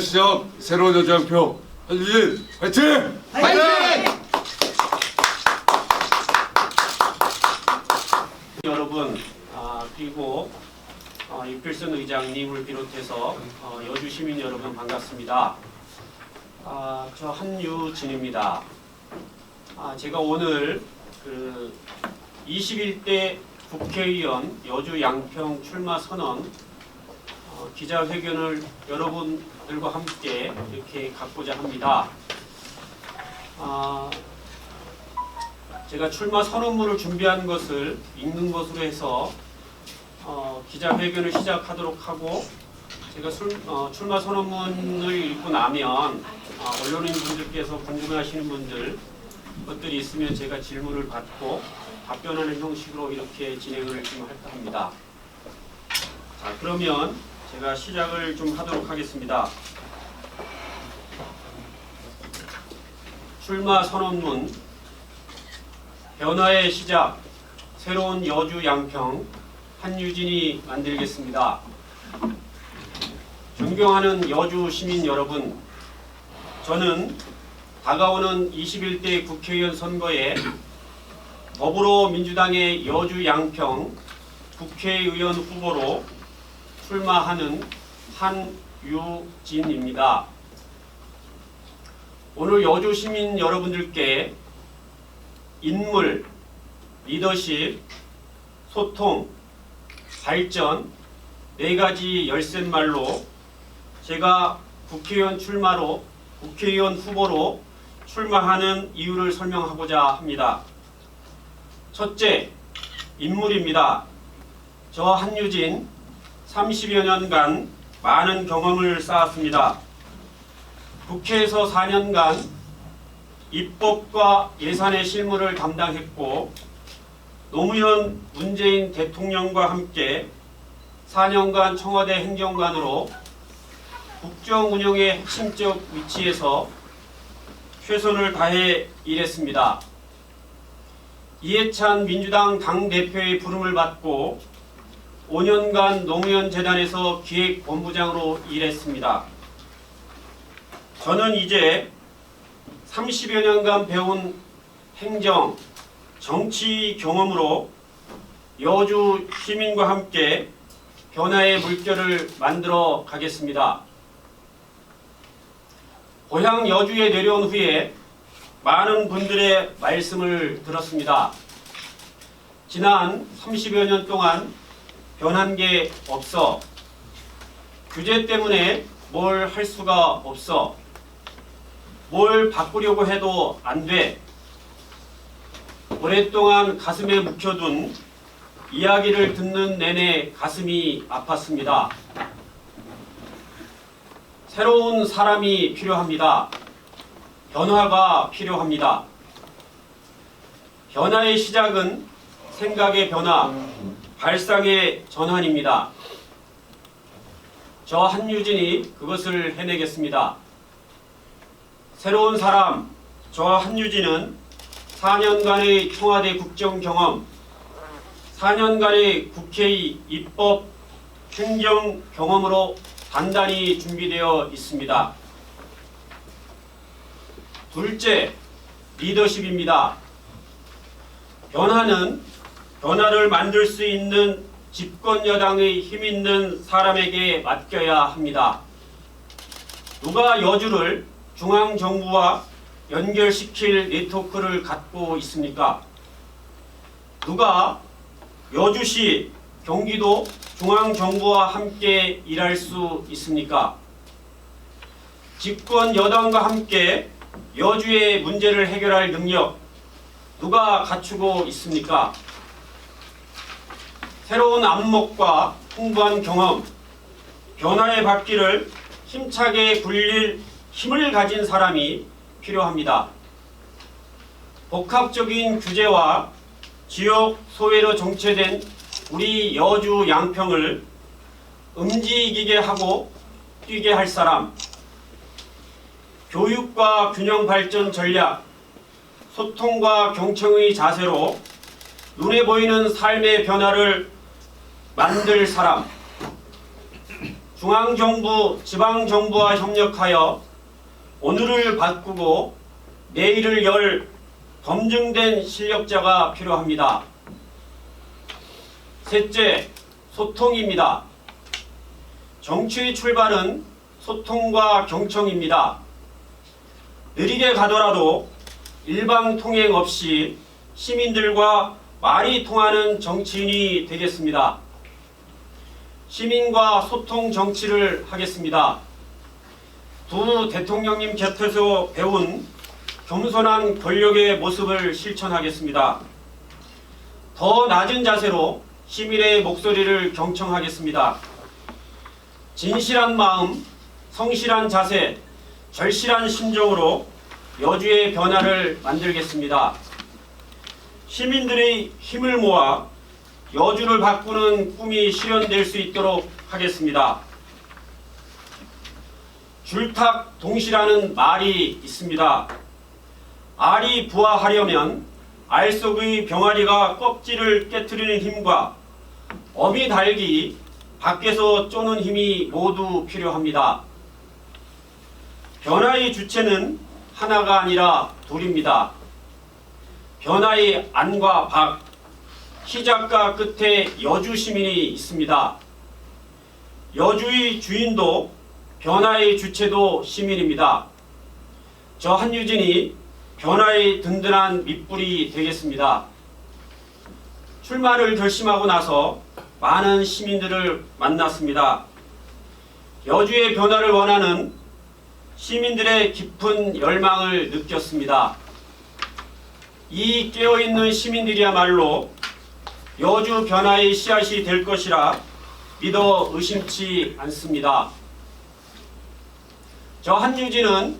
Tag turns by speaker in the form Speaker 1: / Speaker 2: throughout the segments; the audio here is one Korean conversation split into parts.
Speaker 1: 시작 새로운 여주 양평 한유진 화이팅!
Speaker 2: 화이팅!
Speaker 3: 여러분, 그리고 유필선 의장님을 비롯해서 여주 시민 여러분 반갑습니다. 저 한유진입니다. 제가 오늘 21대 국회의원 여주 양평 출마 선언 기자회견을 여러분들과 함께 이렇게 갖고자 합니다. 제가 출마 선언문을 준비한 것을 읽는 것으로 해서 기자회견을 시작하도록 하고, 제가 출마 선언문을 읽고 나면 언론인분들께서 궁금해하시는 것들이 있으면 제가 질문을 받고 답변하는 형식으로 이렇게 진행을 좀 할까 합니다. 자, 그러면 제가 시작을 좀 하도록 하겠습니다. 출마 선언문. 변화의 시작, 새로운 여주 양평 한유진이 만들겠습니다. 존경하는 여주 시민 여러분, 저는 다가오는 21대 국회의원 선거에 더불어민주당의 여주 양평 국회의원 후보로 출마하는 한유진입니다. 오늘 여주 시민 여러분들께 인물, 리더십, 소통, 발전 4가지 열쇠말로 제가 국회의원 후보로 출마하는 이유를 설명하고자 합니다. 첫째, 인물입니다. 저 한유진 30여 년간 많은 경험을 쌓았습니다. 국회에서 4년간 입법과 예산의 실무를 담당했고, 노무현 문재인 대통령과 함께 4년간 청와대 행정관으로 국정 운영의 핵심적 위치에서 최선을 다해 일했습니다. 이해찬 민주당 당대표의 부름을 받고 5년간 노무현 재단에서 기획본부장으로 일했습니다. 저는 이제 30여 년간 배운 행정, 정치 경험으로 여주 시민과 함께 변화의 물결을 만들어 가겠습니다. 고향 여주에 내려온 후에 많은 분들의 말씀을 들었습니다. 지난 30여 년 동안 변한 게 없어, 규제 때문에 뭘 할 수가 없어, 뭘 바꾸려고 해도 안 돼, 오랫동안 가슴에 묵혀둔 이야기를 듣는 내내 가슴이 아팠습니다. 새로운 사람이 필요합니다. 변화가 필요합니다. 변화의 시작은 생각의 변화, 발상의 전환입니다. 저 한유진이 그것을 해내겠습니다. 새로운 사람, 저 한유진은 4년간의 청와대 국정 경험, 4년간의 국회의 입법 행정 경험으로 단단히 준비되어 있습니다. 둘째, 리더십입니다. 변화를 만들 수 있는 집권 여당의 힘 있는 사람에게 맡겨야 합니다. 누가 여주를 중앙정부와 연결시킬 네트워크를 갖고 있습니까? 누가 여주시, 경기도 중앙정부와 함께 일할 수 있습니까? 집권 여당과 함께 여주의 문제를 해결할 능력 누가 갖추고 있습니까? 새로운 안목과 풍부한 경험, 변화의 바퀴를 힘차게 굴릴 힘을 가진 사람이 필요합니다. 복합적인 규제와 지역 소외로 정체된 우리 여주 양평을 움직이게 하고 뛰게 할 사람, 교육과 균형 발전 전략, 소통과 경청의 자세로 눈에 보이는 삶의 변화를 만들 사람, 중앙정부, 지방정부와 협력하여 오늘을 바꾸고 내일을 열 검증된 실력자가 필요합니다. 셋째, 소통입니다. 정치의 출발은 소통과 경청입니다. 느리게 가더라도 일방통행 없이 시민들과 말이 통하는 정치인이 되겠습니다. 시민과 소통 정치를 하겠습니다. 두 대통령님 곁에서 배운 겸손한 권력의 모습을 실천하겠습니다. 더 낮은 자세로 시민의 목소리를 경청하겠습니다. 진실한 마음, 성실한 자세, 절실한 심정으로 여주의 변화를 만들겠습니다. 시민들의 힘을 모아 여주를 바꾸는 꿈이 실현될 수 있도록 하겠습니다. 줄탁동시라는 말이 있습니다. 알이 부화하려면 알 속의 병아리가 껍질을 깨트리는 힘과 어미 닭이 밖에서 쪼는 힘이 모두 필요합니다. 변화의 주체는 하나가 아니라 둘입니다. 변화의 안과 밖, 시작과 끝에 여주 시민이 있습니다. 여주의 주인도 변화의 주체도 시민입니다. 저 한유진이 변화의 든든한 밑불이 되겠습니다. 출마를 결심하고 나서 많은 시민들을 만났습니다. 여주의 변화를 원하는 시민들의 깊은 열망을 느꼈습니다. 이 깨어있는 시민들이야말로 여주 변화의 씨앗이 될 것이라 믿어 의심치 않습니다. 저 한유진은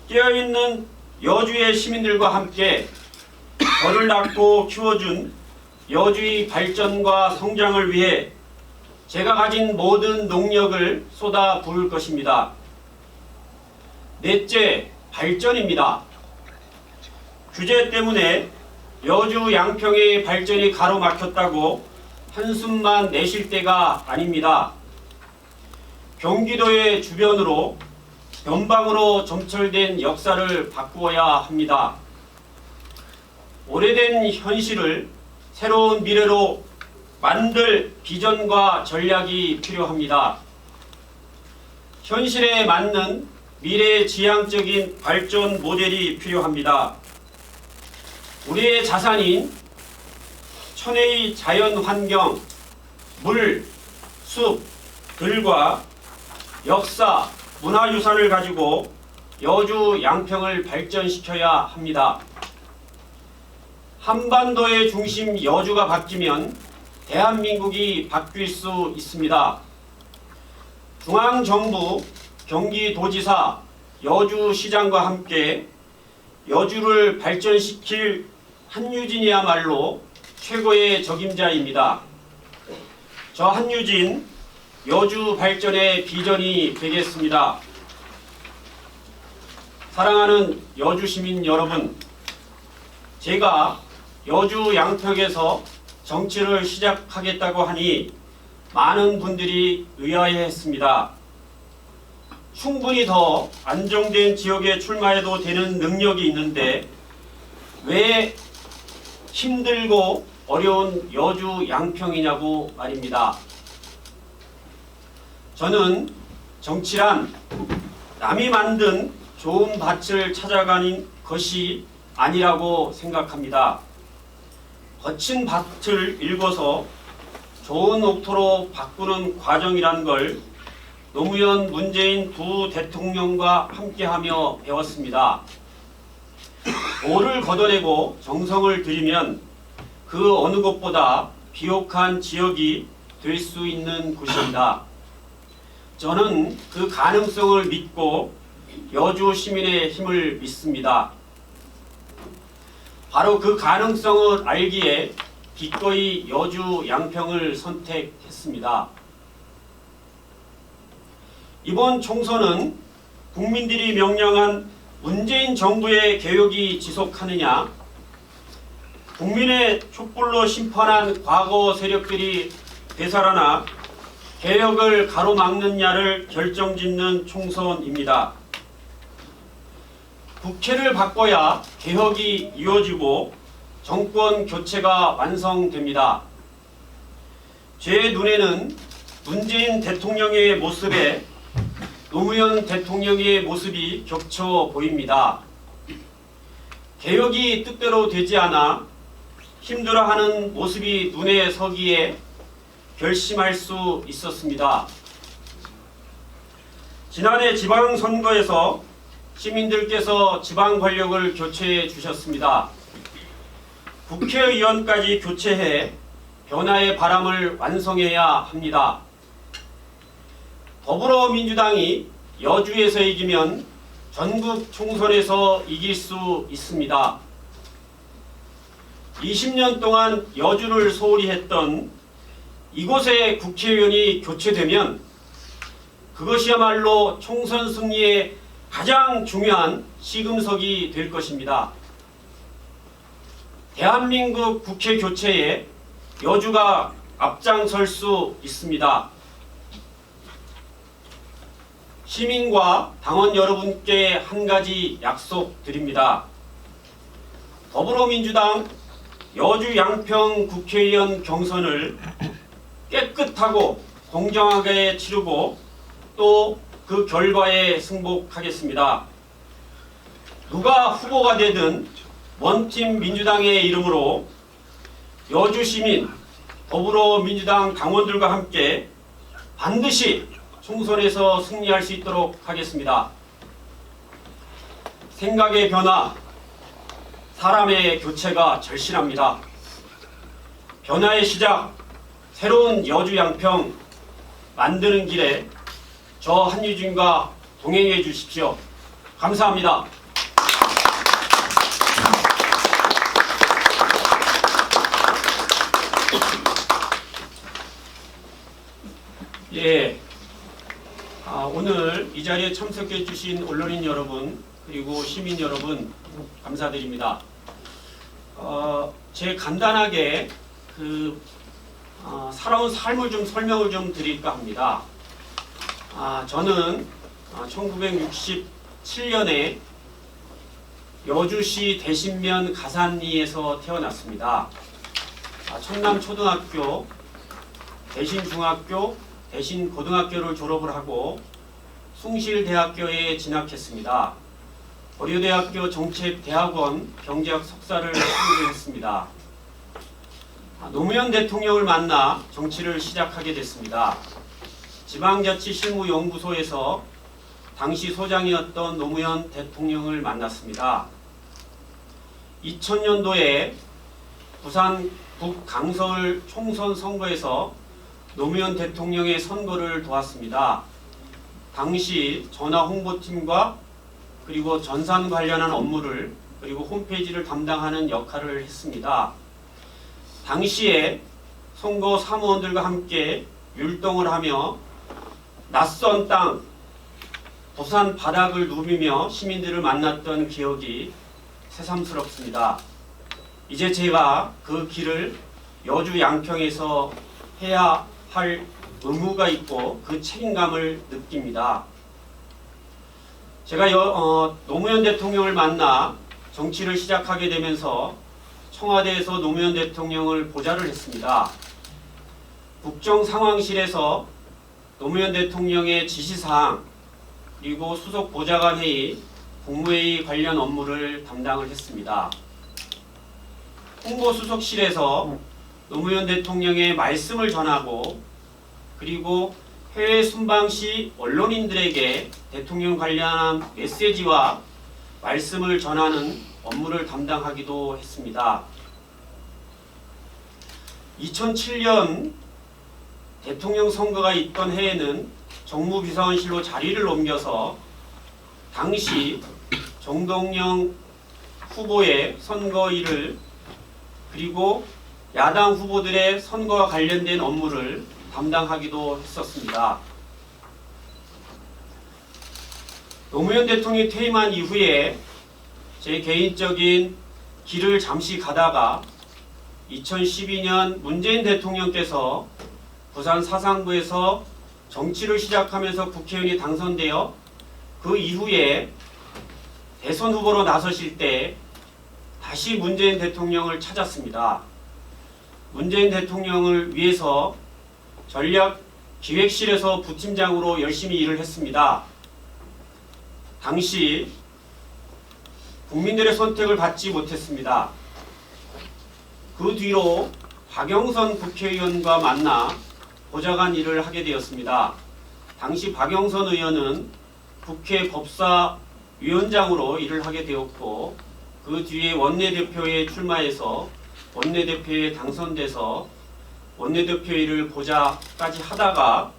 Speaker 3: 깨어있는 여주의 시민들과 함께 저를 낳고 키워준 여주의 발전과 성장을 위해 제가 가진 모든 농력을 쏟아 부을 것입니다. 넷째, 발전입니다. 규제 때문에 여주 양평의 발전이 가로막혔다고 한숨만 내쉴 때가 아닙니다. 경기도의 주변으로 변방으로 점철된 역사를 바꾸어야 합니다. 오래된 현실을 새로운 미래로 만들 비전과 전략이 필요합니다. 현실에 맞는 미래지향적인 발전 모델이 필요합니다. 우리의 자산인 천혜의 자연 환경, 물, 숲, 들과 역사, 문화유산을 가지고 여주 양평을 발전시켜야 합니다. 한반도의 중심 여주가 바뀌면 대한민국이 바뀔 수 있습니다. 중앙정부, 경기도지사, 여주시장과 함께 여주를 발전시킬 한유진이야말로 최고의 적임자입니다. 저 한유진, 여주 발전의 비전이 되겠습니다. 사랑하는 여주 시민 여러분, 제가 여주 양평에서 정치를 시작하겠다고 하니 많은 분들이 의아해했습니다. 충분히 더 안정된 지역에 출마해도 되는 능력이 있는데 왜 힘들고 어려운 여주 양평이냐고 말입니다. 저는 정치란 남이 만든 좋은 밭을 찾아가는 것이 아니라고 생각합니다. 거친 밭을 일궈서 좋은 옥토로 바꾸는 과정이란 걸 노무현, 문재인 두 대통령과 함께하며 배웠습니다. 돌을 걷어내고 정성을 들이면 그 어느 곳보다 비옥한 지역이 될 수 있는 곳입니다. 저는 그 가능성을 믿고 여주 시민의 힘을 믿습니다. 바로 그 가능성을 알기에 기꺼이 여주 양평을 선택했습니다. 이번 총선은 국민들이 명령한 문재인 정부의 개혁이 지속하느냐, 국민의 촛불로 심판한 과거 세력들이 되살아나 개혁을 가로막느냐를 결정짓는 총선입니다. 국회를 바꿔야 개혁이 이루어지고 정권 교체가 완성됩니다. 제 눈에는 문재인 대통령의 모습에 노무현 대통령의 모습이 겹쳐 보입니다. 개혁이 뜻대로 되지 않아 힘들어하는 모습이 눈에 서기에 결심할 수 있었습니다. 지난해 지방선거에서 시민들께서 지방 권력을 교체해 주셨습니다. 국회의원까지 교체해 변화의 바람을 완성해야 합니다. 더불어민주당이 여주에서 이기면 전국 총선에서 이길 수 있습니다. 20년 동안 여주를 소홀히 했던 이곳의 국회의원이 교체되면 그것이야말로 총선 승리의 가장 중요한 시금석이 될 것입니다. 대한민국 국회 교체에 여주가 앞장설 수 있습니다. 시민과 당원 여러분께 한 가지 약속드립니다. 더불어민주당 여주 양평 국회의원 경선을 깨끗하고 공정하게 치르고 또 그 결과에 승복하겠습니다. 누가 후보가 되든 원팀 민주당의 이름으로 여주 시민 더불어민주당 당원들과 함께 반드시 총선에서 승리할 수 있도록 하겠습니다. 생각의 변화, 사람의 교체가 절실합니다. 변화의 시작, 새로운 여주 양평 만드는 길에 저 한유진과 동행해 주십시오. 감사합니다. 예, 오늘 이 자리에 참석해 주신 언론인 여러분 그리고 시민 여러분 감사드립니다. 제 간단하게 살아온 삶을 좀 설명을 좀 드릴까 합니다. 저는 1967년에 여주시 대신면 가산리에서 태어났습니다. 청남초등학교, 대신중학교, 대신고등학교를 졸업을 하고 숭실대학교에 진학했습니다. 고려대학교 정책대학원 경제학 석사를 수료했습니다. 노무현 대통령을 만나 정치를 시작하게 됐습니다. 지방자치실무연구소에서 당시 소장이었던 노무현 대통령을 만났습니다. 2000년도에 부산 북강서울 총선 선거에서 노무현 대통령의 선거를 도왔습니다. 당시 전화 홍보팀과 그리고 전산 관련한 업무를 그리고 홈페이지를 담당하는 역할을 했습니다. 당시에 선거 사무원들과 함께 율동을 하며 낯선 땅, 부산 바닥을 누비며 시민들을 만났던 기억이 새삼스럽습니다. 이제 제가 그 길을 여주 양평에서 해야 할 의무가 있고 그 책임감을 느낍니다. 제가 노무현 대통령을 만나 정치를 시작하게 되면서 청와대에서 노무현 대통령을 보좌를 했습니다. 국정상황실에서 노무현 대통령의 지시사항 그리고 수석 보좌관 회의, 국무회의 관련 업무를 담당을 했습니다. 홍보수석실에서 노무현 대통령의 말씀을 전하고 그리고 해외 순방 시 언론인들에게 대통령 관련한 메시지와 말씀을 전하는 업무를 담당하기도 했습니다. 2007년 대통령 선거가 있던 해에는 정무비서관실로 자리를 옮겨서 당시 정동영 후보의 선거 일을 그리고 야당 후보들의 선거와 관련된 업무를 담당하기도 했었습니다. 노무현 대통령이 퇴임한 이후에 제 개인적인 길을 잠시 가다가 2012년 문재인 대통령께서 부산 사상구에서 정치를 시작하면서 국회의원이 당선되어 그 이후에 대선 후보로 나서실 때 다시 문재인 대통령을 찾았습니다. 문재인 대통령을 위해서 전략기획실에서 부팀장으로 열심히 일을 했습니다. 당시 국민들의 선택을 받지 못했습니다. 그 뒤로 박영선 국회의원과 만나 보좌관 일을 하게 되었습니다. 당시 박영선 의원은 국회 법사위원장으로 일을 하게 되었고 그 뒤에 원내대표에 출마해서 원내대표에 당선돼서 원내대표 일을 보좌까지 하다가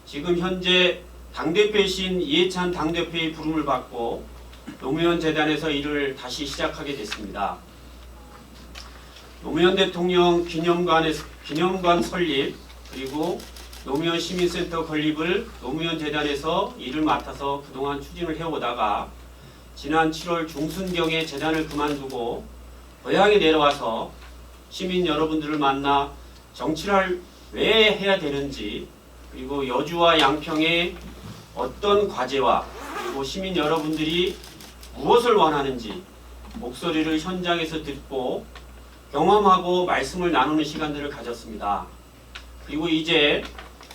Speaker 3: 지금 현재 당대표이신 이해찬 당대표의 부름을 받고 노무현 재단에서 일을 다시 시작하게 됐습니다. 노무현 대통령 기념관 설립 그리고 노무현 시민센터 건립을 노무현 재단에서 일을 맡아서 그동안 추진을 해오다가 지난 7월 중순경에 재단을 그만두고 고향에 내려와서 시민 여러분들을 만나 정치를 왜 해야 되는지 그리고 여주와 양평에 어떤 과제와 그리고 시민 여러분들이 무엇을 원하는지 목소리를 현장에서 듣고 경험하고 말씀을 나누는 시간들을 가졌습니다. 그리고 이제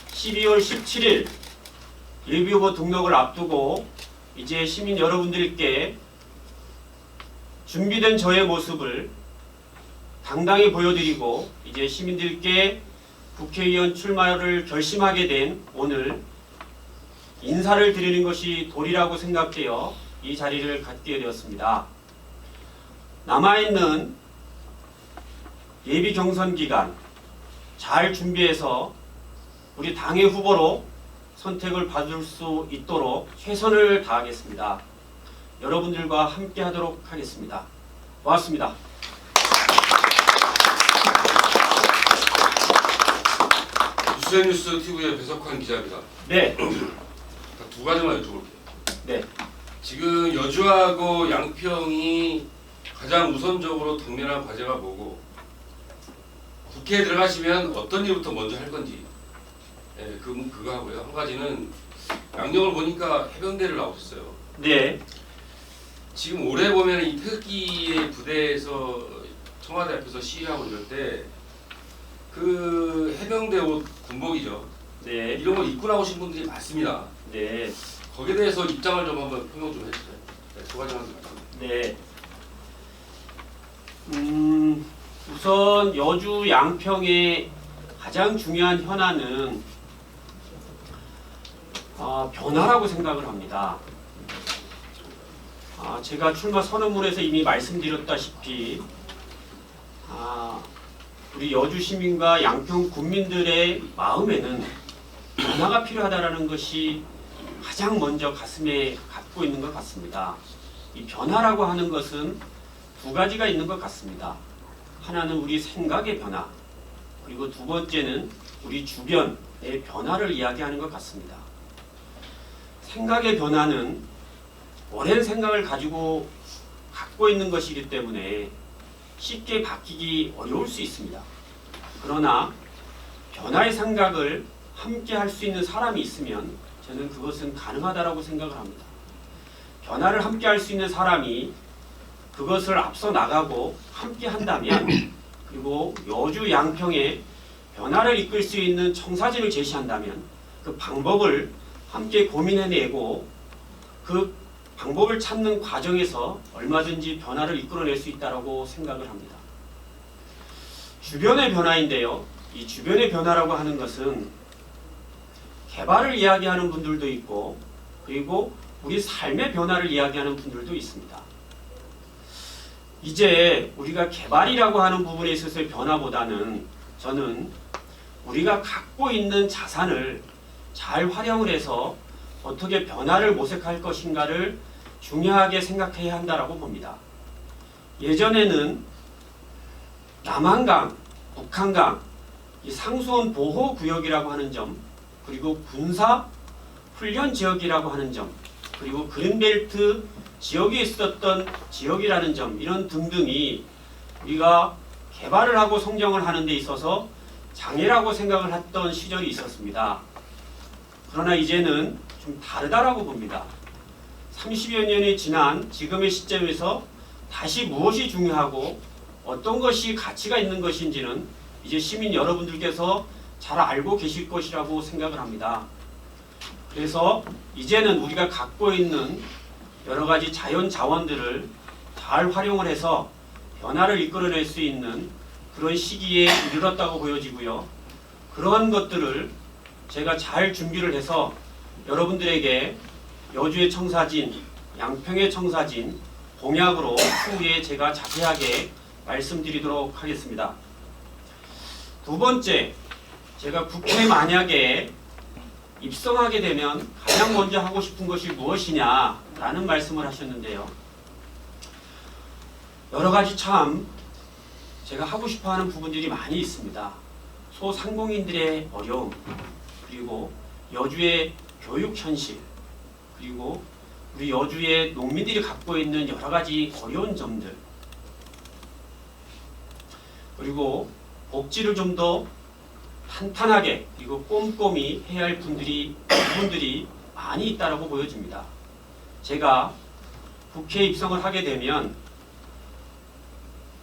Speaker 3: 12월 17일 예비후보 등록을 앞두고 이제 시민 여러분들께 준비된 저의 모습을 당당히 보여드리고 이제 시민들께 국회의원 출마를 결심하게 된 오늘 인사를 드리는 것이 도리라고 생각되어 이 자리를 갖게 되었습니다. 남아있는 예비 경선 기간 잘 준비해서 우리 당의 후보로 선택을 받을 수 있도록 최선을 다하겠습니다. 여러분들과 함께 하도록 하겠습니다. 고맙습니다.
Speaker 1: 뉴스앤뉴스 TV의 배석환 기자입니다.
Speaker 3: 네.
Speaker 1: 두 가지만 여쭤볼게요.
Speaker 3: 네.
Speaker 1: 지금 여주하고 양평이 가장 우선적으로 당면한 과제가 뭐고 국회에 들어가시면 어떤 일부터 먼저 할 건지 그거 하고요. 한 가지는 양력을 보니까 해병대를 나오셨어요.
Speaker 3: 네.
Speaker 1: 지금 올해 보면 이 태극기의 부대에서 청와대 앞에서 시위하고 이럴 때 그 해병대 옷 군복이죠.
Speaker 3: 네.
Speaker 1: 이런 걸 입고 나오신 분들이 많습니다.
Speaker 3: 네.
Speaker 1: 거기에 대해서 입장을 좀 한번 설명 좀 해주세요. 네, 두 가지만 좀.
Speaker 3: 네. 우선 여주 양평의 가장 중요한 현안은 변화라고 생각을 합니다. 제가 출마 선언문에서 이미 말씀드렸다시피 우리 여주 시민과 양평 국민들의 마음에는 변화가 필요하다는 것이 가장 먼저 가슴에 갖고 있는 것 같습니다. 이 변화라고 하는 것은 두 가지가 있는 것 같습니다. 하나는 우리 생각의 변화, 그리고 두 번째는 우리 주변의 변화를 이야기하는 것 같습니다. 생각의 변화는 오랜 생각을 갖고 있는 것이기 때문에 쉽게 바뀌기 어려울 수 있습니다. 그러나 변화의 생각을 함께 할 수 있는 사람이 있으면 저는 그것은 가능하다고 생각을 합니다. 변화를 함께 할 수 있는 사람이 그것을 앞서 나가고 함께 한다면 그리고 여주 양평에 변화를 이끌 수 있는 청사진을 제시한다면 그 방법을 함께 고민해내고 그 방법을 찾는 과정에서 얼마든지 변화를 이끌어낼 수 있다고 생각을 합니다. 주변의 변화인데요. 이 주변의 변화라고 하는 것은 개발을 이야기하는 분들도 있고 그리고 우리 삶의 변화를 이야기하는 분들도 있습니다. 이제 우리가 개발이라고 하는 부분에 있어서의 변화보다는 저는 우리가 갖고 있는 자산을 잘 활용을 해서 어떻게 변화를 모색할 것인가를 중요하게 생각해야 한다고 봅니다. 예전에는 남한강, 북한강, 이 상수원 보호구역이라고 하는 점, 그리고 군사 훈련 지역이라고 하는 점, 그리고 그린벨트 지역에 있었던 지역이라는 점, 이런 등등이 우리가 개발을 하고 성장을 하는 데 있어서 장애라고 생각을 했던 시절이 있었습니다. 그러나 이제는 좀 다르다라고 봅니다. 30여 년이 지난 지금의 시점에서 다시 무엇이 중요하고 어떤 것이 가치가 있는 것인지는 이제 시민 여러분들께서 잘 알고 계실 것이라고 생각을 합니다. 그래서 이제는 우리가 갖고 있는 여러 가지 자연 자원들을 잘 활용을 해서 변화를 이끌어낼 수 있는 그런 시기에 이르렀다고 보여지고요. 그러한 것들을 제가 잘 준비를 해서 여러분들에게 여주의 청사진, 양평의 청사진 공약으로 후에 제가 자세하게 말씀드리도록 하겠습니다. 두 번째, 제가 국회에 만약에 입성하게 되면 가장 먼저 하고 싶은 것이 무엇이냐라는 말씀을 하셨는데요. 여러 가지 참 제가 하고 싶어하는 부분들이 많이 있습니다. 소상공인들의 어려움, 그리고 여주의 교육 현실, 그리고 우리 여주의 농민들이 갖고 있는 여러 가지 어려운 점들, 그리고 복지를 좀 더 탄탄하게 그리고 꼼꼼히 해야 할 부분들이 많이 있다고 보여집니다. 제가 국회에 입성을 하게 되면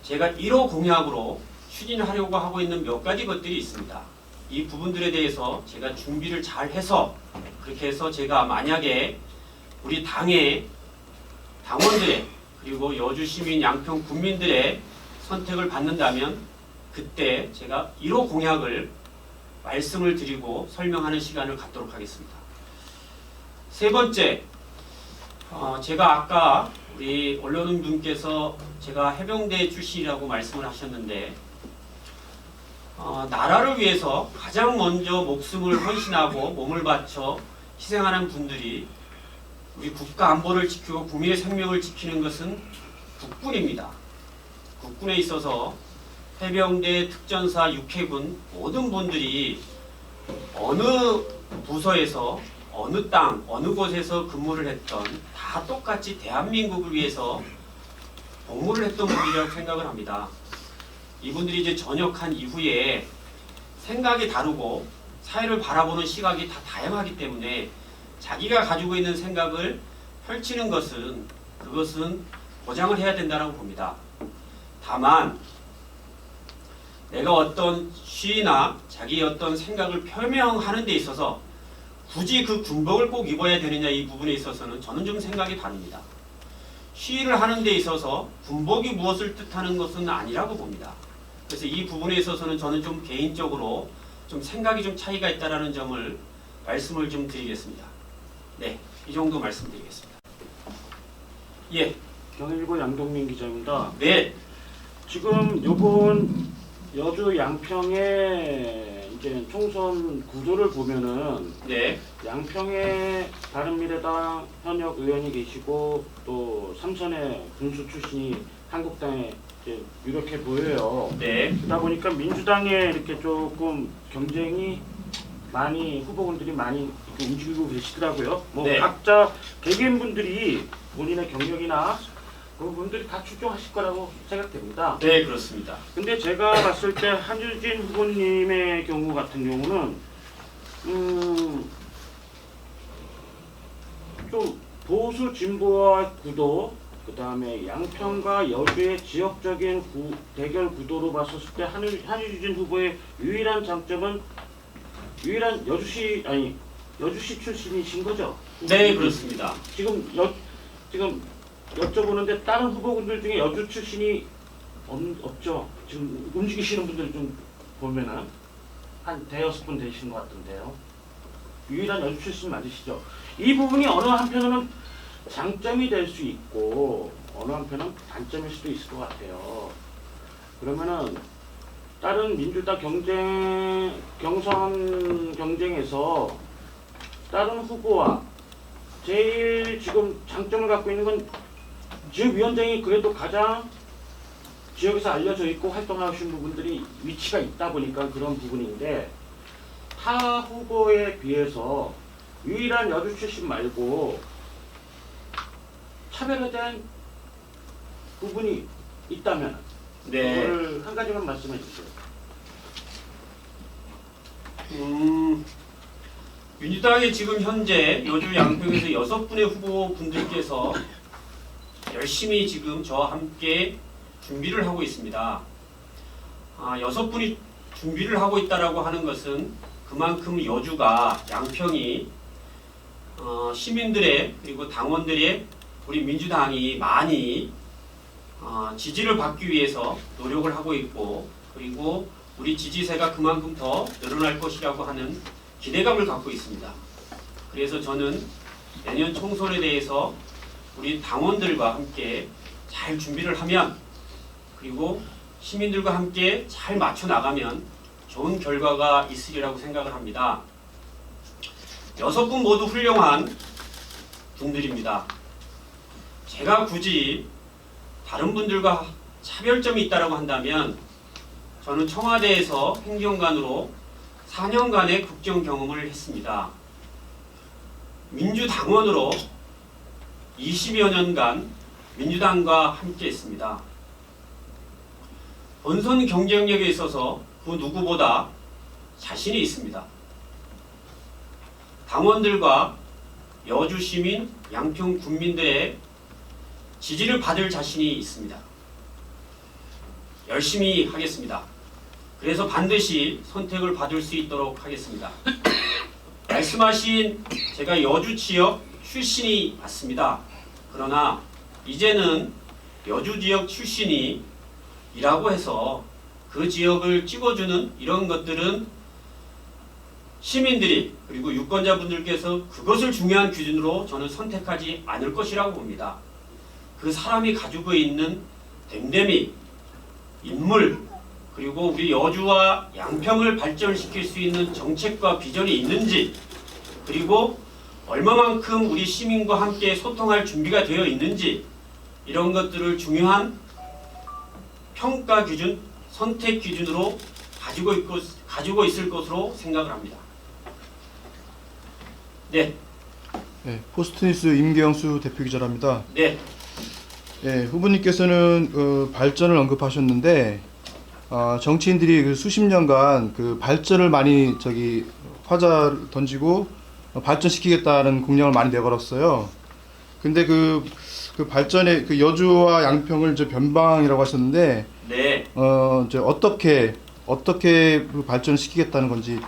Speaker 3: 제가 1호 공약으로 추진하려고 하고 있는 몇 가지 것들이 있습니다. 이 부분들에 대해서 제가 준비를 잘 해서 그렇게 해서 제가 만약에 우리 당의 당원들의 그리고 여주 시민 양평 국민들의 선택을 받는다면 그때 제가 1호 공약을 말씀을 드리고 설명하는 시간을 갖도록 하겠습니다. 세 번째, 제가 아까 우리 언론인분께서 제가 해병대 출신이라고 말씀을 하셨는데 나라를 위해서 가장 먼저 목숨을 헌신하고 몸을 바쳐 희생하는 분들이 우리 국가 안보를 지키고 국민의 생명을 지키는 것은 국군입니다. 국군에 있어서 해병대, 특전사, 육해군 모든 분들이 어느 부서에서 어느 땅, 어느 곳에서 근무를 했던 다 똑같이 대한민국을 위해서 복무를 했던 분들이라고 생각을 합니다. 이분들이 이제 전역한 이후에 생각이 다르고 사회를 바라보는 시각이 다 다양하기 때문에 자기가 가지고 있는 생각을 펼치는 그것은 보장을 해야 된다고 봅니다. 다만 내가 어떤 시위나 자기의 어떤 생각을 표명하는 데 있어서 굳이 그 군복을 꼭 입어야 되느냐 이 부분에 있어서는 저는 좀 생각이 다릅니다. 시위를 하는 데 있어서 군복이 무엇을 뜻하는 것은 아니라고 봅니다. 그래서 이 부분에 있어서는 저는 좀 개인적으로 좀 생각이 좀 차이가 있다라는 점을 말씀을 좀 드리겠습니다. 네, 이 정도 말씀드리겠습니다. 예.
Speaker 2: 경일고 양동민 기자입니다.
Speaker 3: 네.
Speaker 2: 지금 요번 여주 양평의 이제 총선 구도를 보면은
Speaker 3: 네.
Speaker 2: 양평에 바른미래당 현역 의원이 계시고 또 삼선의 군수 출신이 한국당에 이제 유력해 보여요.
Speaker 3: 네.
Speaker 2: 그러다 보니까 민주당에 이렇게 조금 경쟁이 많이 후보군들이 많이 이렇게 움직이고 계시더라고요. 뭐
Speaker 3: 네.
Speaker 2: 각자 개개인분들이 본인의 경력이나 그 분들이 다 출중하실 거라고 생각됩니다.
Speaker 3: 네, 그렇습니다.
Speaker 2: 근데 제가 봤을 때 한유진 후보님의 경우 같은 경우는 좀 보수 진보와 구도, 그 다음에 양평과 여주의 지역적인 대결 구도로 봤을 때 한유진 후보의 유일한 장점은 유일한 여주시 출신이신 거죠?
Speaker 3: 네, 그렇습니다.
Speaker 2: 지금 여쭤보는데 다른 후보분들 중에 여주 출신이 없죠. 지금 움직이시는 분들 좀 보면은 한 대여섯 분 되시는 것 같은데요. 유일한 여주 출신 맞으시죠? 이 부분이 어느 한편으로는 장점이 될 수 있고 어느 한편은 단점일 수도 있을 것 같아요. 그러면은 다른 민주당 경선 경쟁에서 다른 후보와 제일 지금 장점을 갖고 있는 건 지역위원장이 그래도 가장 지역에서 알려져 있고 활동하시는 부분들이 위치가 있다 보니까 그런 부분인데 타 후보에 비해서 유일한 여주 출신 말고 차별화된 부분이 있다면
Speaker 3: 네.
Speaker 2: 그걸 한 가지만 말씀해 주세요.
Speaker 3: 민주당의 지금 현재 여주 양평에서 6분의 후보분들께서 열심히 지금 저와 함께 준비를 하고 있습니다. 6분이 준비를 하고 있다라고 하는 것은 그만큼 여주가 양평이 시민들의 그리고 당원들의 우리 민주당이 많이 지지를 받기 위해서 노력을 하고 있고 그리고 우리 지지세가 그만큼 더 늘어날 것이라고 하는 기대감을 갖고 있습니다. 그래서 저는 내년 총선에 대해서 우리 당원들과 함께 잘 준비를 하면 그리고 시민들과 함께 잘 맞춰 나가면 좋은 결과가 있으리라고 생각을 합니다. 6분 모두 훌륭한 분들입니다. 제가 굳이 다른 분들과 차별점이 있다고 한다면 저는 청와대에서 행정관으로 4년간의 국정 경험을 했습니다. 민주당원으로 20여 년간 민주당과 함께 했습니다. 본선 경쟁력에 있어서 그 누구보다 자신이 있습니다. 당원들과 여주 시민, 양평 군민들의 지지를 받을 자신이 있습니다. 열심히 하겠습니다. 그래서 반드시 선택을 받을 수 있도록 하겠습니다. 말씀하신 제가 여주 지역 출신이 맞습니다. 그러나 이제는 여주 지역 출신이 이라고 해서 그 지역을 찍어주는 이런 것들은 시민들이 그리고 유권자분들께서 그것을 중요한 기준으로 저는 선택하지 않을 것이라고 봅니다. 그 사람이 가지고 있는 됨됨이, 인물, 그리고 우리 여주와 양평을 발전시킬 수 있는 정책과 비전이 있는지 그리고 얼마만큼 우리 시민과 함께 소통할 준비가 되어 있는지 이런 것들을 중요한 평가 기준, 선택 기준으로 가지고 있을 것으로 생각을 합니다. 네.
Speaker 4: 네, 포스트뉴스 임경수 대표 기자랍니다.
Speaker 3: 네.
Speaker 4: 네, 후보님께서는 발전을 언급하셨는데 정치인들이 그 수십 년간 그 발전을 많이 화자를 던지고 발전시키겠다는 공약을 많이 내걸었어요. 근데 그 발전의 그 여주와 양평을 이제 변방이라고 하셨는데
Speaker 3: 네.
Speaker 4: 이제 어떻게 그 발전시키겠다는 건지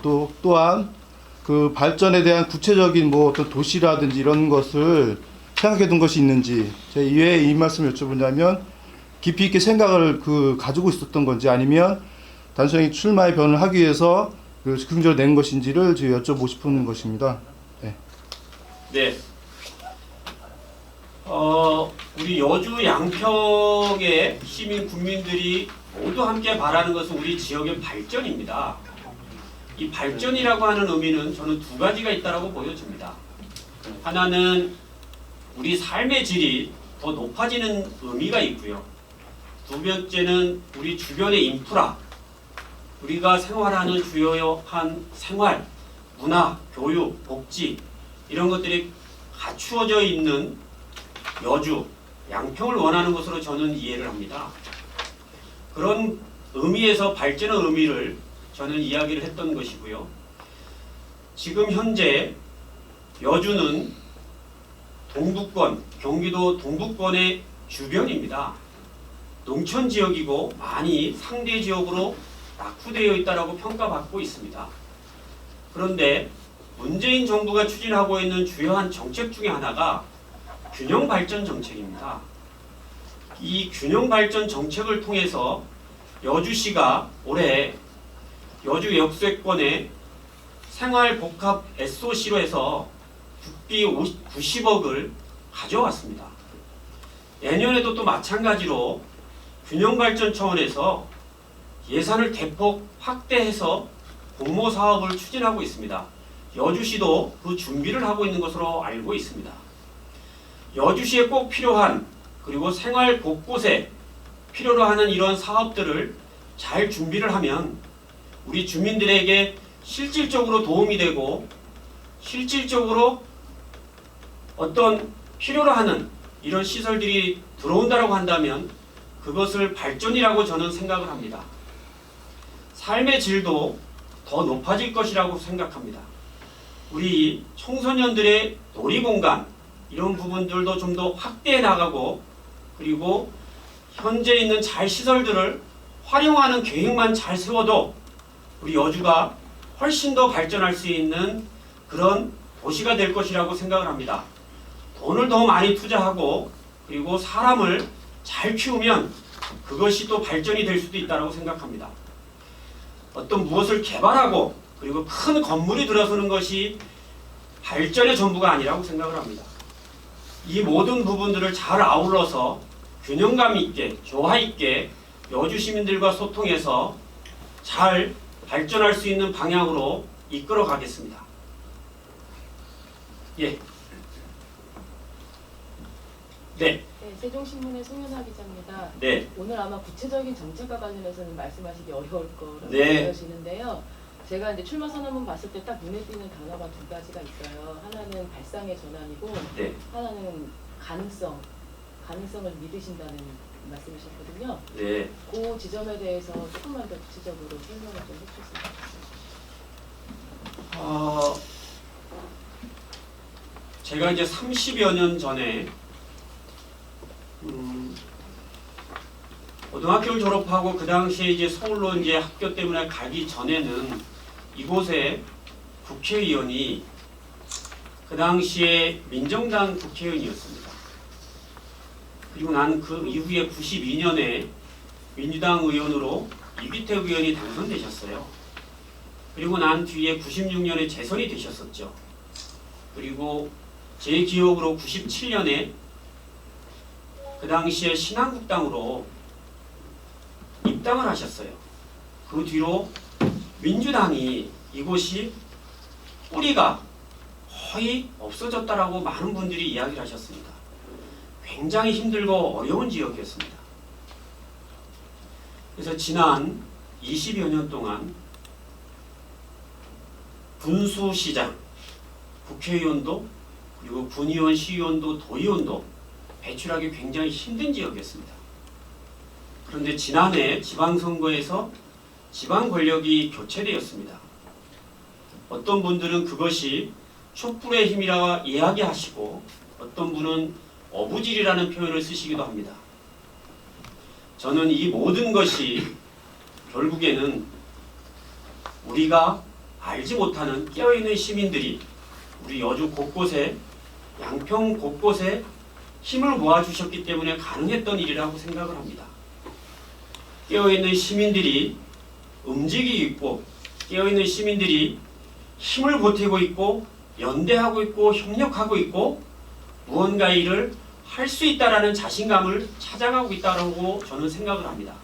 Speaker 4: 또한 그 발전에 대한 구체적인 뭐 어떤 도시라든지 이런 것을 생각해 둔 것이 있는지 제가 왜 이 말씀을 여쭤보냐면 깊이 있게 생각을 가지고 있었던 건지 아니면 단순히 출마의 변을 하기 위해서 그 긍정을 낸 것인지를 제가 여쭤보고 싶은 것입니다. 네.
Speaker 3: 네. 우리 여주 양평의 시민 국민들이 모두 함께 바라는 것은 우리 지역의 발전입니다. 이 발전이라고 하는 의미는 저는 두 가지가 있다고 보여집니다. 하나는 우리 삶의 질이 더 높아지는 의미가 있고요. 두 번째는 우리 주변의 인프라, 우리가 생활하는 주요한 생활, 문화, 교육, 복지 이런 것들이 갖추어져 있는 여주, 양평을 원하는 것으로 저는 이해를 합니다. 그런 의미에서 발전의 의미를 저는 이야기를 했던 것이고요. 지금 현재 여주는 동북권, 경기도 동북권의 주변입니다. 농촌 지역이고 많이 상대 지역으로 낙후되어 있다고 평가받고 있습니다. 그런데 문재인 정부가 추진하고 있는 주요한 정책 중에 하나가 균형 발전 정책입니다. 이 균형 발전 정책을 통해서 여주시가 올해 여주 역세권의 생활복합 SOC로 해서 국비 90억을 가져왔습니다. 내년에도 또 마찬가지로 균형 발전 차원에서 예산을 대폭 확대해서 공모 사업을 추진하고 있습니다. 여주시도 그 준비를 하고 있는 것으로 알고 있습니다. 여주시에 꼭 필요한 그리고 생활 곳곳에 필요로 하는 이런 사업들을 잘 준비를 하면 우리 주민들에게 실질적으로 도움이 되고 실질적으로 어떤 필요로 하는 이런 시설들이 들어온다고 한다면 그것을 발전이라고 저는 생각을 합니다. 삶의 질도 더 높아질 것이라고 생각합니다. 우리 청소년들의 놀이공간 이런 부분들도 좀 더 확대해 나가고 그리고 현재 있는 잘 시설들을 활용하는 계획만 잘 세워도 우리 여주가 훨씬 더 발전할 수 있는 그런 도시가 될 것이라고 생각을 합니다. 돈을 더 많이 투자하고 그리고 사람을 잘 키우면 그것이 또 발전이 될 수도 있다고 생각합니다. 어떤 무엇을 개발하고 그리고 큰 건물이 들어서는 것이 발전의 전부가 아니라고 생각을 합니다. 이 모든 부분들을 잘 아울러서 균형감 있게 조화 있게 여주 시민들과 소통해서 잘 발전할 수 있는 방향으로 이끌어 가겠습니다. 예. 네.
Speaker 5: 네, 세종신문의 송현아 기자입니다.
Speaker 3: 네.
Speaker 5: 오늘 아마 구체적인 정책과 관련해서는 말씀하시기 어려울 거라고
Speaker 3: 네.
Speaker 5: 보여지는데요. 제가 이제 출마 선언문 봤을 때 딱 눈에 띄는 단어가 두 가지가 있어요. 하나는 발상의 전환이고
Speaker 3: 네.
Speaker 5: 하나는 가능성을 믿으신다는 말씀이셨거든요.
Speaker 3: 네.
Speaker 5: 그 지점에 대해서 조금만 더 구체적으로 설명을 좀 해주셨으면 좋겠습니다.
Speaker 3: 제가 이제 30여 년 전에 고등학교를 졸업하고 그 당시에 이제 서울로 이제 학교 때문에 가기 전에는 이곳에 국회의원이 그 당시에 민정당 국회의원이었습니다. 그리고 난 그 이후에 92년에 민주당 의원으로 이규택 의원이 당선되셨어요. 그리고 난 뒤에 96년에 재선이 되셨었죠. 그리고 제 기억으로 97년에 그 당시에 신한국당으로 입당을 하셨어요. 그 뒤로 민주당이 이곳이 뿌리가 거의 없어졌다라고 많은 분들이 이야기를 하셨습니다. 굉장히 힘들고 어려운 지역이었습니다. 그래서 지난 20여 년 동안 군수시장, 국회의원도 그리고 군의원, 시의원도 도의원도 배출하기 굉장히 힘든 지역이었습니다. 그런데 지난해 지방선거에서 지방 권력이 교체되었습니다. 어떤 분들은 그것이 촛불의 힘이라 이야기하시고 어떤 분은 어부질이라는 표현을 쓰시기도 합니다. 저는 이 모든 것이 결국에는 우리가 알지 못하는 깨어있는 시민들이 우리 여주 곳곳에 양평 곳곳에 힘을 모아주셨기 때문에 가능했던 일이라고 생각을 합니다. 깨어있는 시민들이 움직이고 있고 깨어있는 시민들이 힘을 보태고 있고 연대하고 있고 협력하고 있고 무언가 일을 할 수 있다라는 자신감을 찾아가고 있다고 저는 생각을 합니다.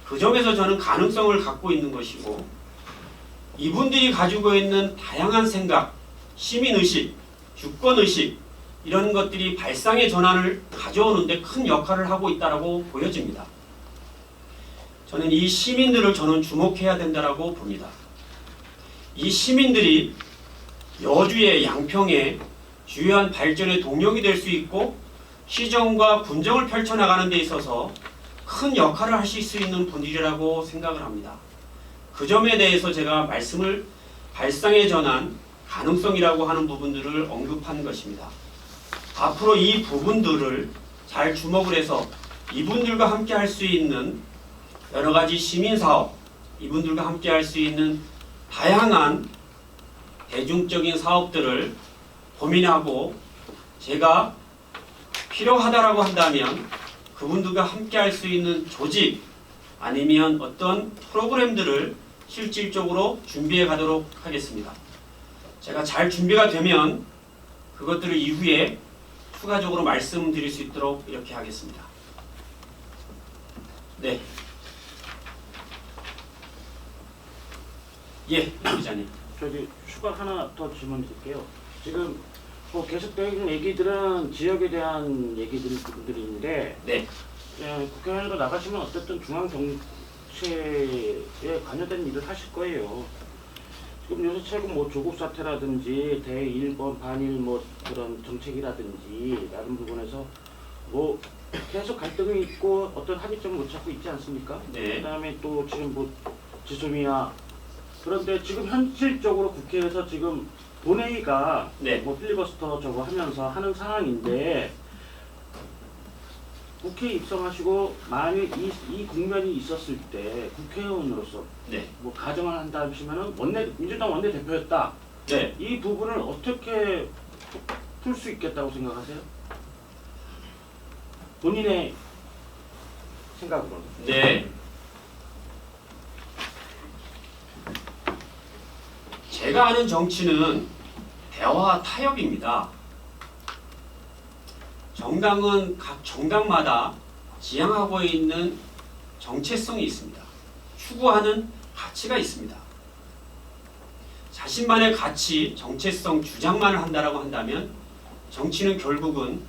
Speaker 3: 그 점에서 저는 가능성을 갖고 있는 것이고 이분들이 가지고 있는 다양한 생각, 시민의식, 주권의식 이런 것들이 발상의 전환을 가져오는데 큰 역할을 하고 있다고 보여집니다. 저는 이 시민들을 주목해야 된다고 봅니다. 이 시민들이 여주의 양평의 주요한 발전의 동력이 될 수 있고 시정과 군정을 펼쳐나가는 데 있어서 큰 역할을 하실 수 있는 분들이라고 생각을 합니다. 그 점에 대해서 제가 말씀을 발상의 전환, 가능성이라고 하는 부분들을 언급한 것입니다. 앞으로 이 부분들을 잘 주목을 해서 이분들과 함께 할 수 있는 여러 가지 시민사업, 이분들과 함께 할 수 있는 다양한 대중적인 사업들을 고민하고 제가 필요하다라고 한다면 그분들과 함께 할 수 있는 조직 아니면 어떤 프로그램들을 실질적으로 준비해 가도록 하겠습니다. 제가 잘 준비가 되면 그것들을 이후에 추가적으로 말씀드릴 수 있도록 이렇게 하겠습니다. 네. 예, 기자님.
Speaker 2: 저기 추가 하나 더 질문 드릴게요. 지금 뭐 계속되는 얘기들은 지역에 대한 얘기들인데
Speaker 3: 네.
Speaker 2: 국회의원으로 나가시면 어쨌든 중앙 정치에 관여된 일을 하실 거예요. 지금 요새 최근 뭐 조국 사태라든지 대일본 반일 뭐 그런 정책이라든지 다른 부분에서 뭐 계속 갈등이 있고 어떤 합의점을 못 찾고 있지 않습니까?
Speaker 3: 네.
Speaker 2: 그다음에 또 지금 뭐 지소미아 그런데 지금 현실적으로 국회에서 지금 본회의가
Speaker 3: 네.
Speaker 2: 뭐 필리버스터 저거 하면서 하는 상황인데 국회에 입성하시고 만일 이 국면이 있었을 때 국회의원으로서
Speaker 3: 네.
Speaker 2: 뭐 가정을 한다 하시면은 민주당 원내 대표였다.
Speaker 3: 네.
Speaker 2: 이 부분을 어떻게 풀 수 있겠다고 생각하세요? 본인의 생각으로는.
Speaker 3: 네. 제가 아는 정치는 대화 타협입니다. 정당은 각 정당마다 지향하고 있는 정체성이 있습니다. 추구하는 가치가 있습니다. 자신만의 가치, 정체성, 주장만을 한다라고 한다면 정치는 결국은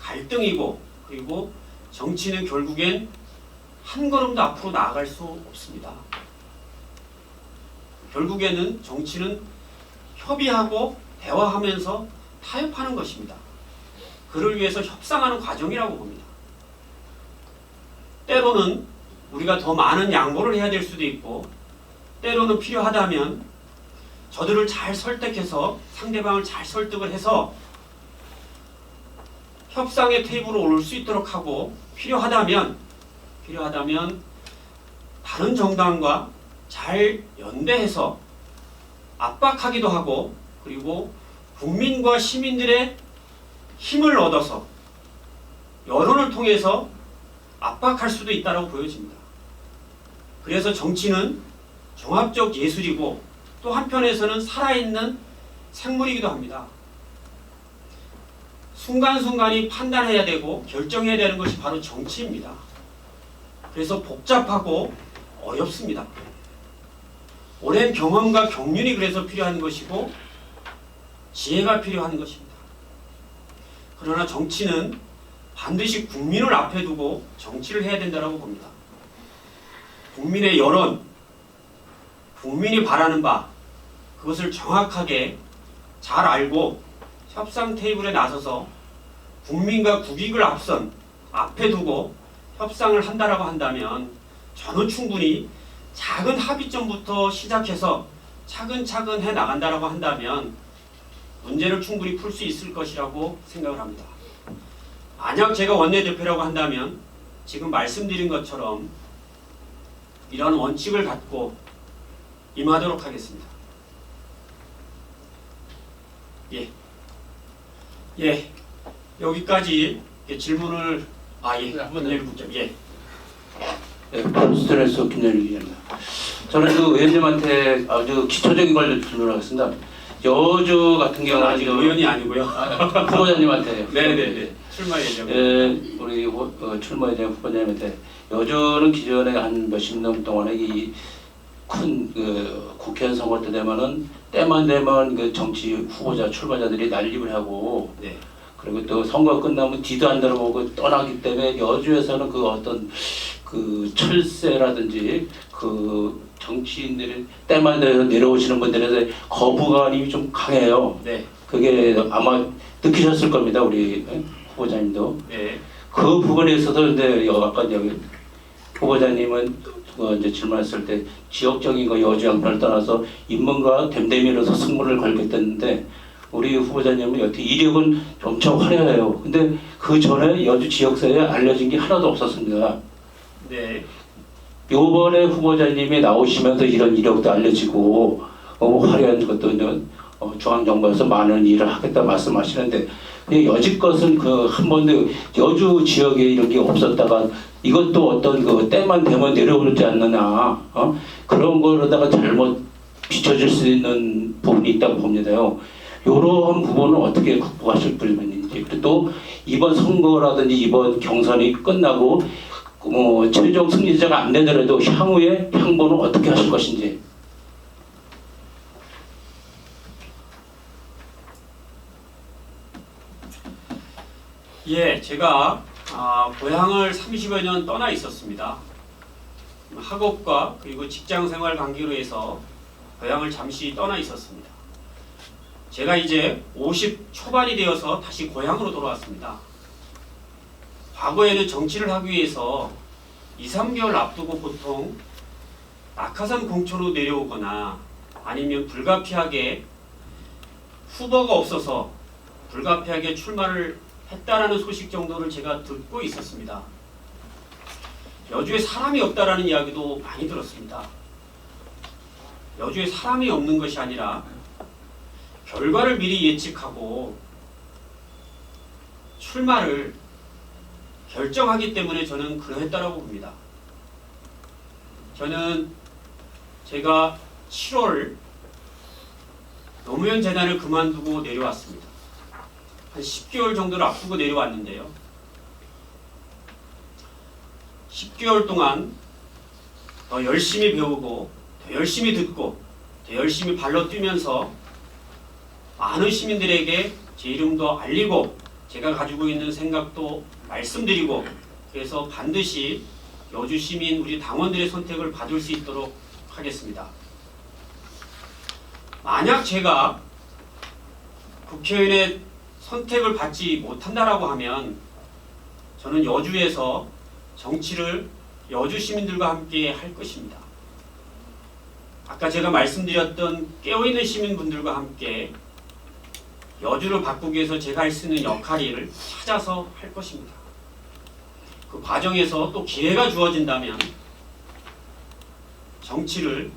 Speaker 3: 갈등이고, 그리고 정치는 결국엔 한 걸음도 앞으로 나아갈 수 없습니다. 결국에는 정치는 협의하고 대화하면서 타협하는 것입니다. 그를 위해서 협상하는 과정이라고 봅니다. 때로는 우리가 더 많은 양보를 해야 될 수도 있고, 때로는 필요하다면 저들을 잘 설득해서 상대방을 잘 설득을 해서 협상의 테이블로 올 수 있도록 하고, 필요하다면 다른 정당과 잘 연대해서 압박하기도 하고, 그리고 국민과 시민들의 힘을 얻어서 여론을 통해서 압박할 수도 있다고 보여집니다. 그래서 정치는 종합적 예술이고 또 한편에서는 살아있는 생물이기도 합니다. 순간순간이 판단해야 되고 결정해야 되는 것이 바로 정치입니다. 그래서 복잡하고 어렵습니다. 오랜 경험과 경륜이 그래서 필요한 것이고 지혜가 필요한 것입니다. 그러나 정치는 반드시 국민을 앞에 두고 정치를 해야 된다고 봅니다. 국민의 여론, 국민이 바라는 바, 그것을 정확하게 잘 알고 협상 테이블에 나서서 국민과 국익을 앞에 두고 협상을 한다라고 한다면 저는 충분히 작은 합의점부터 시작해서 차근차근 해 나간다라고 한다면 문제를 충분히 풀 수 있을 것이라고 생각을 합니다. 만약 제가 원내대표라고 한다면 지금 말씀드린 것처럼 이런 원칙을 갖고 임하도록 하겠습니다. 예, 여기까지 질문을 한번 내려보죠.
Speaker 6: 네, 스트레스 김연일 의원입니다. 저는 그 의원님한테 아주 기초적인 걸 질문하겠습니다. 여주 같은
Speaker 3: 저는
Speaker 6: 경우는
Speaker 3: 아직 의원이 아니고요.
Speaker 6: 후보자님한테.
Speaker 3: 네네네. 출마 예정.
Speaker 6: 우리 출마 예정 후보자님한테 여주는 기존에 한 몇십 년 동안에 이 큰 국회의원 선거 때 되면은 때만 되면 그 정치 후보자 출마자들이 난립을 하고
Speaker 3: 네.
Speaker 6: 그리고 또 선거 끝나면 뒤도 안 돌아보고 떠나기 때문에 여주에서는 그 어떤 그 철새라든지 그 정치인들이 때만 되면 내려오시는 분들에 대해 거부감이 좀 강해요.
Speaker 3: 네.
Speaker 6: 그게 아마 느끼셨을 겁니다, 우리 후보자님도.
Speaker 3: 네.
Speaker 6: 그 부분에 있어서 근데 아까 여기 후보자님은 이제 질문했을 때 지역적인 거 여주 양편을 떠나서 인문과 댐댐이로서 승부를 걸겠다는데 우리 후보자님은 여태 이력은 엄청 화려해요. 근데 그 전에 여주 지역사회에 알려진 게 하나도 없었습니다.
Speaker 3: 네.
Speaker 6: 요번에 후보자님이 나오시면서 이런 이력도 알려지고 화려한 것도 이제 중앙정부에서 많은 일을 하겠다 말씀하시는데 여지껏은 그 한 번도 여주 지역에 이런 게 없었다가 이것도 어떤 그 때만 되면 내려오지 않느냐 그런 거로다가 잘못 비춰질 수 있는 부분이 있다고 봅니다요. 이러한 부분은 어떻게 극복하실 부분인지 그리고 또 이번 선거라든지 이번 경선이 끝나고 최종 승리자가 안 되더라도 향후에 향보는 어떻게 하실 것인지.
Speaker 3: 예, 제가 고향을 30여 년 떠나 있었습니다. 학업과 그리고 직장생활 관계로 해서 고향을 잠시 떠나 있었습니다. 제가 이제 50 초반이 되어서 다시 고향으로 돌아왔습니다. 과거에는 정치를 하기 위해서 2, 3개월 앞두고 보통 낙하산 공천으로 내려오거나 아니면 불가피하게 후보가 없어서 불가피하게 출마를 했다라는 소식 정도를 제가 듣고 있었습니다. 여주에 사람이 없다라는 이야기도 많이 들었습니다. 여주에 사람이 없는 것이 아니라 결과를 미리 예측하고 출마를 결정하기 때문에 저는 그러했다라고 봅니다. 저는 제가 7월 노무현 재단을 그만두고 내려왔습니다. 한 10개월 정도를 앞두고 내려왔는데요. 10개월 동안 더 열심히 배우고 더 열심히 듣고 더 열심히 발로 뛰면서 많은 시민들에게 제 이름도 알리고 제가 가지고 있는 생각도 말씀드리고 그래서 반드시 여주 시민 우리 당원들의 선택을 받을 수 있도록 하겠습니다. 만약 제가 국회의원의 선택을 받지 못한다라고 하면 저는 여주에서 정치를 여주 시민들과 함께 할 것입니다. 아까 제가 말씀드렸던 깨어있는 시민분들과 함께 여주를 바꾸기 위해서 제가 할 수 있는 역할을 찾아서 할 것입니다. 그 과정에서 또 기회가 주어진다면 정치를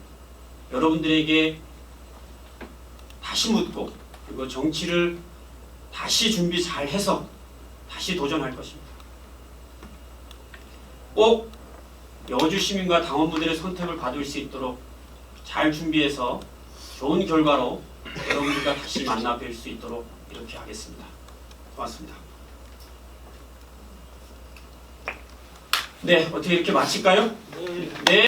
Speaker 3: 여러분들에게 다시 묻고 그리고 정치를 다시 준비 잘 해서 다시 도전할 것입니다. 꼭 여주 시민과 당원분들의 선택을 받을 수 있도록 잘 준비해서 좋은 결과로 여러분들과 다시 만나 뵐 수 있도록 이렇게 하겠습니다. 고맙습니다. 네, 어떻게 이렇게 마칠까요? 네.